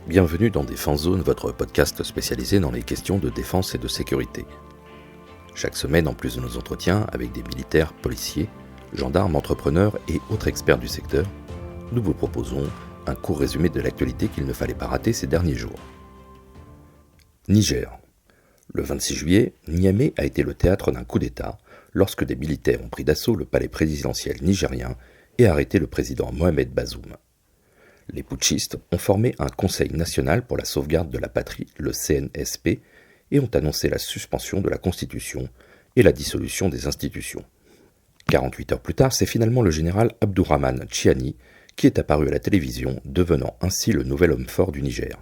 Bienvenue dans Défense Zone, votre podcast spécialisé dans les questions de défense et de sécurité. Chaque semaine, en plus de nos entretiens avec des militaires, policiers, gendarmes, entrepreneurs et autres experts du secteur, nous vous proposons un court résumé de l'actualité qu'il ne fallait pas rater ces derniers jours. Niger. Le 26 juillet, Niamey a été le théâtre d'un coup d'État lorsque des militaires ont pris d'assaut le palais présidentiel nigérien et arrêté le président Mohamed Bazoum. Les putschistes ont formé un Conseil national pour la sauvegarde de la patrie, le CNSP, et ont annoncé la suspension de la Constitution et la dissolution des institutions. 48 heures plus tard, c'est finalement le général Abdourahmane Tchiani qui est apparu à la télévision, devenant ainsi le nouvel homme fort du Niger.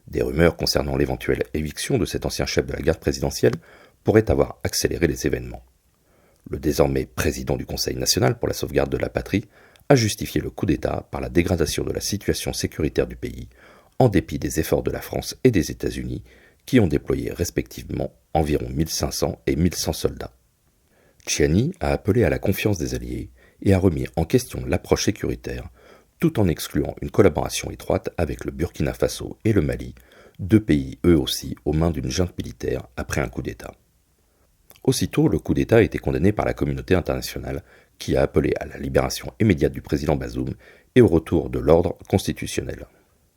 Des rumeurs concernant l'éventuelle éviction de cet ancien chef de la garde présidentielle pourraient avoir accéléré les événements. Le désormais président du Conseil national pour la sauvegarde de la patrie a justifié le coup d'État par la dégradation de la situation sécuritaire du pays, en dépit des efforts de la France et des États-Unis, qui ont déployé respectivement environ 1500 et 1100 soldats. Tchiani a appelé à la confiance des alliés et a remis en question l'approche sécuritaire, tout en excluant une collaboration étroite avec le Burkina Faso et le Mali, deux pays eux aussi aux mains d'une junte militaire après un coup d'État. Aussitôt, le coup d'État a été condamné par la communauté internationale, qui a appelé à la libération immédiate du président Bazoum et au retour de l'ordre constitutionnel.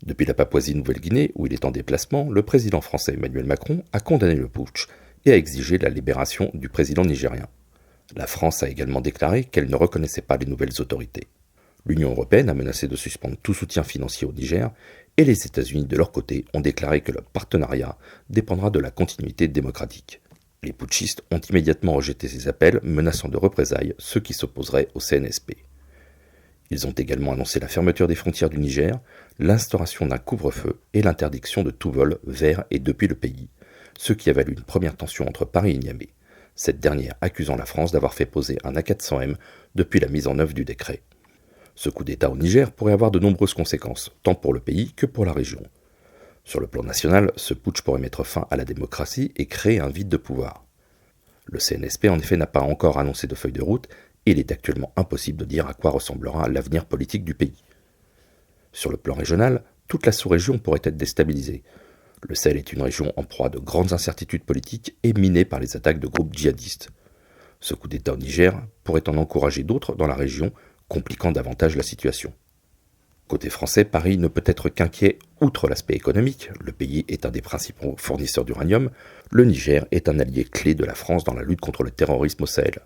Depuis la Papouasie-Nouvelle-Guinée, où il est en déplacement, le président français Emmanuel Macron a condamné le putsch et a exigé la libération du président nigérien. La France a également déclaré qu'elle ne reconnaissait pas les nouvelles autorités. L'Union européenne a menacé de suspendre tout soutien financier au Niger et les États-Unis, de leur côté, ont déclaré que le partenariat dépendra de la continuité démocratique. Les putschistes ont immédiatement rejeté ces appels, menaçant de représailles ceux qui s'opposeraient au CNSP. Ils ont également annoncé la fermeture des frontières du Niger, l'instauration d'un couvre-feu et l'interdiction de tout vol vers et depuis le pays, ce qui a valu une première tension entre Paris et Niamey, cette dernière accusant la France d'avoir fait poser un A400M depuis la mise en œuvre du décret. Ce coup d'État au Niger pourrait avoir de nombreuses conséquences, tant pour le pays que pour la région. Sur le plan national, ce putsch pourrait mettre fin à la démocratie et créer un vide de pouvoir. Le CNSP en effet n'a pas encore annoncé de feuille de route et il est actuellement impossible de dire à quoi ressemblera l'avenir politique du pays. Sur le plan régional, toute la sous-région pourrait être déstabilisée. Le Sahel est une région en proie de grandes incertitudes politiques et minée par les attaques de groupes djihadistes. Ce coup d'État au Niger pourrait en encourager d'autres dans la région, compliquant davantage la situation. Côté français, Paris ne peut être qu'inquiet outre l'aspect économique. Le pays est un des principaux fournisseurs d'uranium. Le Niger est un allié clé de la France dans la lutte contre le terrorisme au Sahel.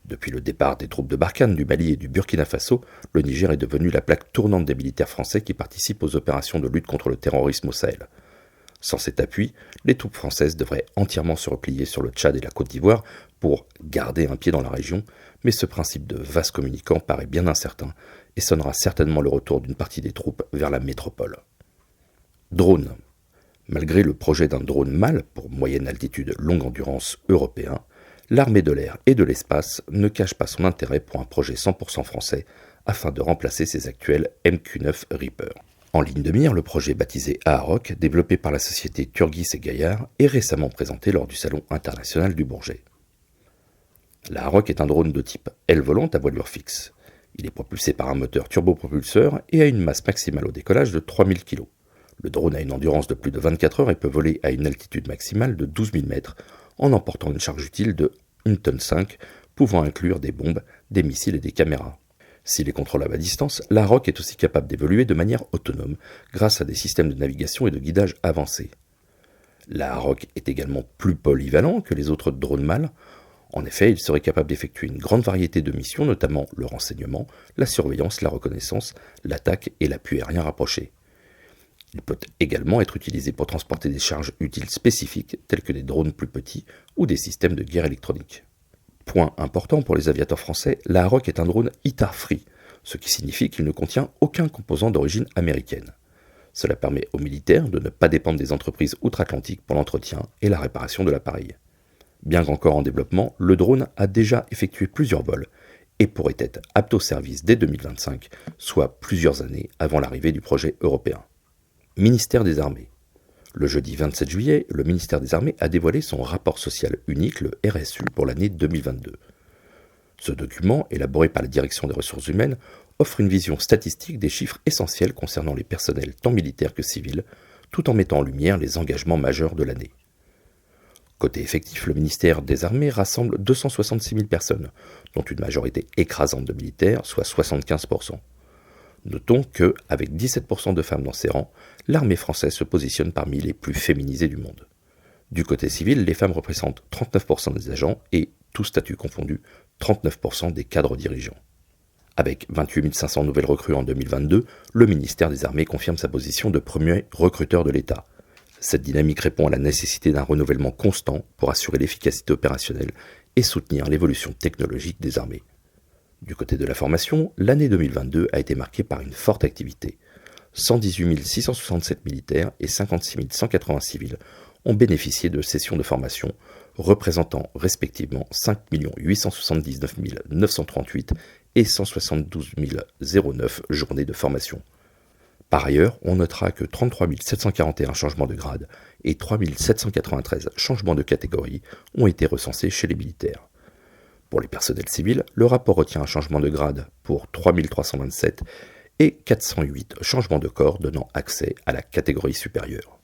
Depuis le départ des troupes de Barkhane, du Mali et du Burkina Faso, le Niger est devenu la plaque tournante des militaires français qui participent aux opérations de lutte contre le terrorisme au Sahel. Sans cet appui, les troupes françaises devraient entièrement se replier sur le Tchad et la Côte d'Ivoire pour garder un pied dans la région, mais ce principe de vase communicant paraît bien incertain et sonnera certainement le retour d'une partie des troupes vers la métropole. Drone. Malgré le projet d'un drone MAL pour moyenne altitude longue endurance européen, l'armée de l'air et de l'espace ne cache pas son intérêt pour un projet 100% français afin de remplacer ses actuels MQ-9 Reaper. En ligne de mire, le projet baptisé Aharok, développé par la société Turgis et Gaillard, est récemment présenté lors du Salon international du Bourget. L'Aharok est un drone de type aile volante à voilure fixe. Il est propulsé par un moteur turbopropulseur et a une masse maximale au décollage de 3000 kg. Le drone a une endurance de plus de 24 heures et peut voler à une altitude maximale de 12 000 mètres en emportant une charge utile de 1,5 tonne, pouvant inclure des bombes, des missiles et des caméras. S'il est contrôlable à distance, l'Aharok est aussi capable d'évoluer de manière autonome grâce à des systèmes de navigation et de guidage avancés. L'Aharok est également plus polyvalent que les autres drones MAL. En effet, il serait capable d'effectuer une grande variété de missions, notamment le renseignement, la surveillance, la reconnaissance, l'attaque et l'appui aérien rapproché. Il peut également être utilisé pour transporter des charges utiles spécifiques, telles que des drones plus petits ou des systèmes de guerre électronique. Point important pour les aviateurs français, l'Aharok est un drone ITAR-free, ce qui signifie qu'il ne contient aucun composant d'origine américaine. Cela permet aux militaires de ne pas dépendre des entreprises outre-Atlantique pour l'entretien et la réparation de l'appareil. Bien qu'encore en développement, le drone a déjà effectué plusieurs vols et pourrait être apte au service dès 2025, soit plusieurs années avant l'arrivée du projet européen. Ministère des Armées. Le jeudi 27 juillet, le ministère des Armées a dévoilé son rapport social unique, le RSU, pour l'année 2022. Ce document, élaboré par la Direction des ressources humaines, offre une vision statistique des chiffres essentiels concernant les personnels tant militaires que civils, tout en mettant en lumière les engagements majeurs de l'année. Côté effectif, le ministère des Armées rassemble 266 000 personnes, dont une majorité écrasante de militaires, soit 75%. Notons que, avec 17% de femmes dans ses rangs, l'armée française se positionne parmi les plus féminisées du monde. Du côté civil, les femmes représentent 39% des agents et, tous statuts confondus, 39% des cadres dirigeants. Avec 28 500 nouvelles recrues en 2022, le ministère des Armées confirme sa position de premier recruteur de l'État. Cette dynamique répond à la nécessité d'un renouvellement constant pour assurer l'efficacité opérationnelle et soutenir l'évolution technologique des armées. Du côté de la formation, l'année 2022 a été marquée par une forte activité. 118 667 militaires et 56 180 civils ont bénéficié de sessions de formation, représentant respectivement 5 879 938 et 172 009 journées de formation. Par ailleurs, on notera que 33 741 changements de grade et 3 793 changements de catégorie ont été recensés chez les militaires. Pour les personnels civils, le rapport retient un changement de grade pour 3 327 et 408 changements de corps donnant accès à la catégorie supérieure.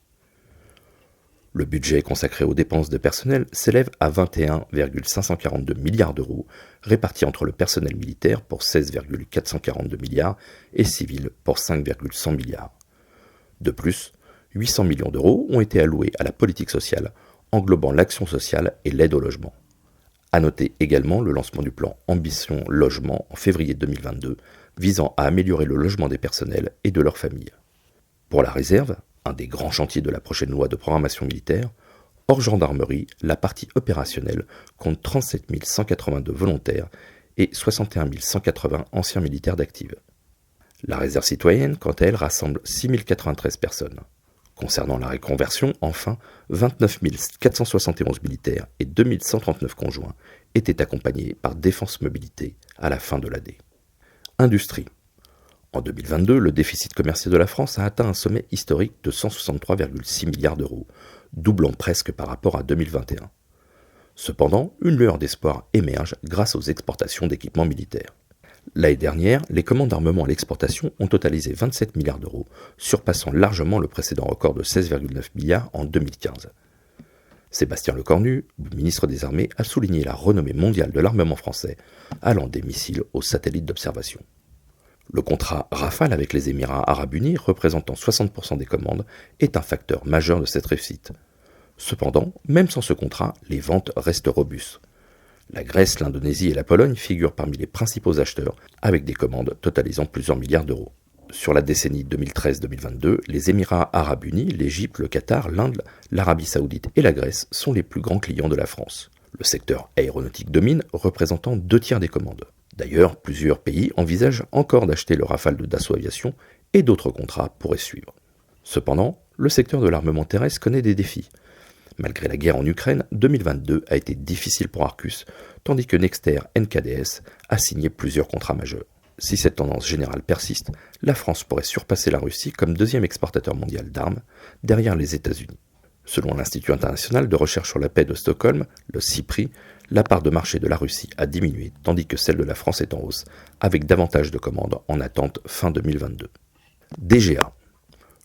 Le budget consacré aux dépenses de personnel s'élève à 21,542 milliards d'euros, répartis entre le personnel militaire pour 16,442 milliards et civil pour 5,100 milliards. De plus, 800 millions d'euros ont été alloués à la politique sociale, englobant l'action sociale et l'aide au logement. À noter également le lancement du plan Ambition Logement en février 2022, visant à améliorer le logement des personnels et de leurs familles. Pour la réserve, un des grands chantiers de la prochaine loi de programmation militaire, hors gendarmerie, la partie opérationnelle compte 37 182 volontaires et 61 180 anciens militaires d'active. La réserve citoyenne, quant à elle, rassemble 6 093 personnes. Concernant la reconversion, enfin, 29 471 militaires et 2 139 conjoints étaient accompagnés par Défense Mobilité à la fin de l'année. Industrie. En 2022, le déficit commercial de la France a atteint un sommet historique de 163,6 milliards d'euros, doublant presque par rapport à 2021. Cependant, une lueur d'espoir émerge grâce aux exportations d'équipements militaires. L'année dernière, les commandes d'armement à l'exportation ont totalisé 27 milliards d'euros, surpassant largement le précédent record de 16,9 milliards en 2015. Sébastien Lecornu, le ministre des Armées, a souligné la renommée mondiale de l'armement français, allant des missiles aux satellites d'observation. Le contrat Rafale avec les Émirats arabes unis, représentant 60% des commandes, est un facteur majeur de cette réussite. Cependant, même sans ce contrat, les ventes restent robustes. La Grèce, l'Indonésie et la Pologne figurent parmi les principaux acheteurs, avec des commandes totalisant plusieurs milliards d'euros. Sur la décennie 2013-2022, les Émirats arabes unis, l'Égypte, le Qatar, l'Inde, l'Arabie saoudite et la Grèce sont les plus grands clients de la France. Le secteur aéronautique domine, représentant 2/3 des commandes. D'ailleurs, plusieurs pays envisagent encore d'acheter le Rafale de Dassault Aviation et d'autres contrats pourraient suivre. Cependant, le secteur de l'armement terrestre connaît des défis. Malgré la guerre en Ukraine, 2022 a été difficile pour Arcus, tandis que Nexter NKDS a signé plusieurs contrats majeurs. Si cette tendance générale persiste, la France pourrait surpasser la Russie comme deuxième exportateur mondial d'armes, derrière les États-Unis. Selon l'Institut international de recherche sur la paix de Stockholm, le CIPRI, la part de marché de la Russie a diminué, tandis que celle de la France est en hausse, avec davantage de commandes en attente fin 2022. DGA.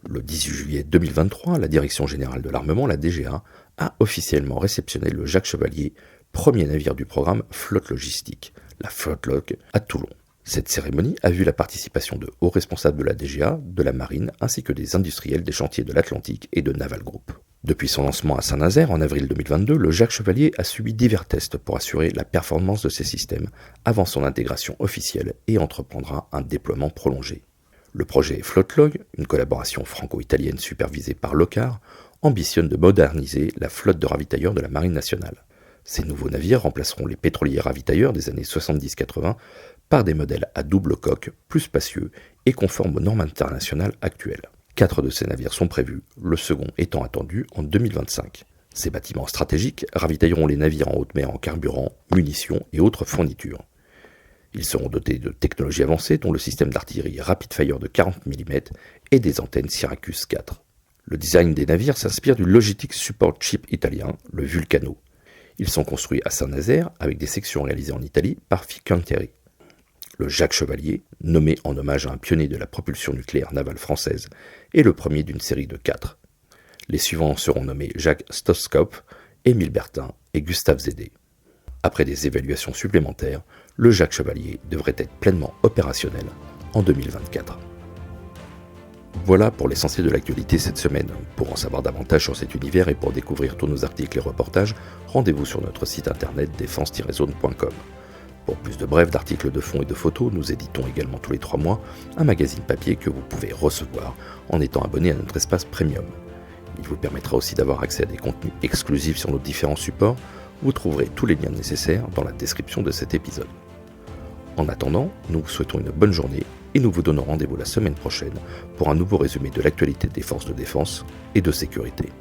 Le 18 juillet 2023, la Direction générale de l'armement, la DGA, a officiellement réceptionné le Jacques Chevalier, premier navire du programme Flotte Logistique, la Flotte Log, à Toulon. Cette cérémonie a vu la participation de hauts responsables de la DGA, de la Marine, ainsi que des industriels des chantiers de l'Atlantique et de Naval Group. Depuis son lancement à Saint-Nazaire en avril 2022, le Jacques Chevalier a subi divers tests pour assurer la performance de ses systèmes avant son intégration officielle et entreprendra un déploiement prolongé. Le projet Flotte-Log, une collaboration franco-italienne supervisée par Locar, ambitionne de moderniser la flotte de ravitailleurs de la Marine nationale. Ces nouveaux navires remplaceront les pétroliers ravitailleurs des années 70-80 par des modèles à double coque, plus spacieux et conformes aux normes internationales actuelles. 4 de ces navires sont prévus, le second étant attendu en 2025. Ces bâtiments stratégiques ravitailleront les navires en haute mer en carburant, munitions et autres fournitures. Ils seront dotés de technologies avancées dont le système d'artillerie Rapid Fire de 40 mm et des antennes Syracuse 4. Le design des navires s'inspire du Logistic Support Ship italien, le Vulcano. Ils sont construits à Saint-Nazaire avec des sections réalisées en Italie par Fincantieri. Le Jacques Chevalier, nommé en hommage à un pionnier de la propulsion nucléaire navale française, est le premier d'une série de 4. Les suivants seront nommés Jacques Stoskop, Émile Bertin et Gustave Zédé. Après des évaluations supplémentaires, le Jacques Chevalier devrait être pleinement opérationnel en 2024. Voilà pour l'essentiel de l'actualité cette semaine. Pour en savoir davantage sur cet univers et pour découvrir tous nos articles et reportages, rendez-vous sur notre site internet défense-zone.com. Pour plus de brefs, d'articles de fond et de photos, nous éditons également tous les 3 mois un magazine papier que vous pouvez recevoir en étant abonné à notre espace premium. Il vous permettra aussi d'avoir accès à des contenus exclusifs sur nos différents supports. Vous trouverez tous les liens nécessaires dans la description de cet épisode. En attendant, nous vous souhaitons une bonne journée et nous vous donnons rendez-vous la semaine prochaine pour un nouveau résumé de l'actualité des forces de défense et de sécurité.